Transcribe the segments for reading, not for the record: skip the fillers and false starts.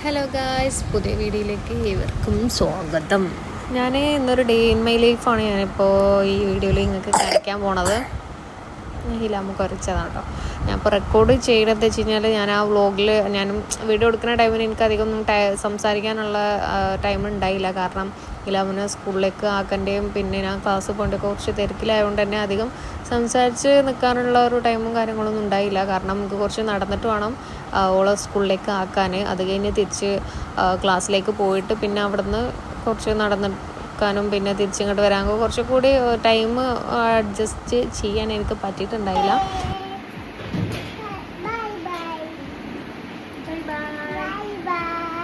Hello guys, പുതിയ വീഡിയോയിലേക്ക് ഏവർക്കും സ്വാഗതം. ഞാൻ ഇന്നൊരു ഡേ ഇൻ മൈ ലൈഫാണ് ഞാനിപ്പോൾ ഈ വീഡിയോയിൽ നിങ്ങൾക്ക് കാണിക്കാൻ പോണത്. ഹിലാമ കുറച്ചതാണ് കേട്ടോ. ഞാനിപ്പോൾ റെക്കോർഡ് ചെയ്യണമെന്ന് വെച്ച് കഴിഞ്ഞാൽ ഞാൻ ആ വ്ളോഗിൽ ഞാനും വീഡിയോ എടുക്കുന്ന ടൈമിന് എനിക്കധികമൊന്നും സംസാരിക്കാനുള്ള ടൈം ഉണ്ടായില്ല. കാരണം ഹിലാമിനെ സ്കൂളിലേക്ക് ആക്കേണ്ടയും പിന്നെ ഞാൻ ക്ലാസ് പോകേണ്ട കുറച്ച് തിരക്കിലായതുകൊണ്ട് തന്നെ അധികം സംസാരിച്ച് നിൽക്കാനുള്ള ഒരു ടൈമും കാര്യങ്ങളൊന്നും ഉണ്ടായില്ല. കാരണം നമുക്ക് കുറച്ച് നടന്നിട്ട് വേണം ഓളെ സ്കൂളിലേക്ക് ആക്കാൻ. അത് കഴിഞ്ഞ് തിരിച്ച് ക്ലാസ്സിലേക്ക് പോയിട്ട് പിന്നെ അവിടുന്ന് കുറച്ച് നടക്കാനും പിന്നെ തിരിച്ചിങ്ങോട്ട് വരാൻ കുറച്ചും കൂടി ടൈം അഡ്ജസ്റ്റ് ചെയ്യാൻ എനിക്ക് പറ്റിയിട്ടുണ്ടായില്ല.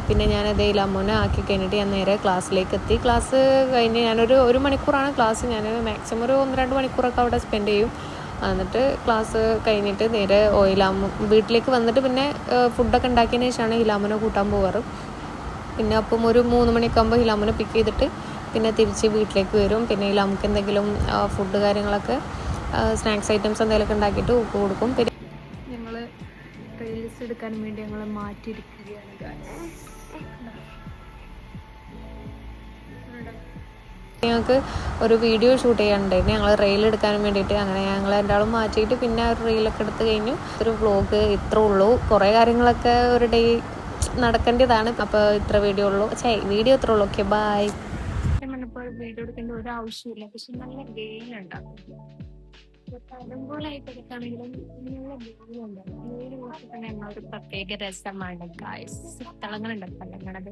പിന്നെ ഞാനതേ ലമ്മുനെ ആക്കി കഴിഞ്ഞിട്ട് ഞാൻ നേരെ ക്ലാസ്സിലേക്ക് എത്തി. ക്ലാസ് കഴിഞ്ഞ് ഒരു മണിക്കൂറാണ് ക്ലാസ്. ഞാൻ മാക്സിമം ഒരു 1-2 മണിക്കൂറൊക്കെ അവിടെ സ്പെൻഡ് ചെയ്യും. എന്നിട്ട് ക്ലാസ് കഴിഞ്ഞിട്ട് നേരെ വീട്ടിലേക്ക് വന്നിട്ട് പിന്നെ ഫുഡൊക്കെ ഉണ്ടാക്കിയതിന് ശേഷമാണ് ഹിലാമിനെ കൂട്ടാൻ പോകാറ്. പിന്നെ അപ്പം ഒരു 3 മണിയൊക്കെ ആകുമ്പോൾ ഹിലാമിനെ പിക്ക് ചെയ്തിട്ട് പിന്നെ തിരിച്ച് വീട്ടിലേക്ക് വരും. പിന്നെ ഹിലാമുക്ക് എന്തെങ്കിലും ഫുഡ് കാര്യങ്ങളൊക്കെ സ്നാക്സ് ഐറ്റംസ് എന്തെങ്കിലുമൊക്കെ ഉണ്ടാക്കിയിട്ട് ഉപ്പ് കൊടുക്കും. പിന്നെ ഞങ്ങൾ റീൽസ് എടുക്കാൻ വേണ്ടി ഞങ്ങൾ മാറ്റിയിരിക്കുകയാണ്. ഞങ്ങൾക്ക് ഒരു വീഡിയോ ഷൂട്ട് ചെയ്യാനുണ്ടായിരുന്നു ഞങ്ങൾ റീൽ എടുക്കാൻ വേണ്ടിയിട്ട്. അങ്ങനെ ഞങ്ങൾ രണ്ടാളും മാറ്റിയിട്ട് പിന്നെ ഒരു റീലൊക്കെ എടുത്ത് കഴിഞ്ഞു. ഒരു വ്ളോഗ് ഇത്രേ ഉള്ളൂ. കുറേ കാര്യങ്ങളൊക്കെ ഒരു ഡേ നടക്കേണ്ടതാണ്. അപ്പോൾ ഇത്ര വീഡിയോ ഉള്ളൂ. വീഡിയോ ഇത്രേ ഉള്ളൂ. Okay, by. ഇപ്പോൾ വീഡിയോ എടുക്കേണ്ട ഒരു ആവശ്യമില്ല. പക്ഷെ നല്ല വെയിലുണ്ടാകും. തലമ്പോലായിട്ട് എടുക്കുകയാണെങ്കിലും നല്ല വെയിലുണ്ടാകും. വെയിൽ നോക്കി തന്നെ ഒരു പ്രത്യേക രസമാണ് ഗായ്സ്. സ്ഥലങ്ങളുണ്ട് സ്ഥലങ്ങളത്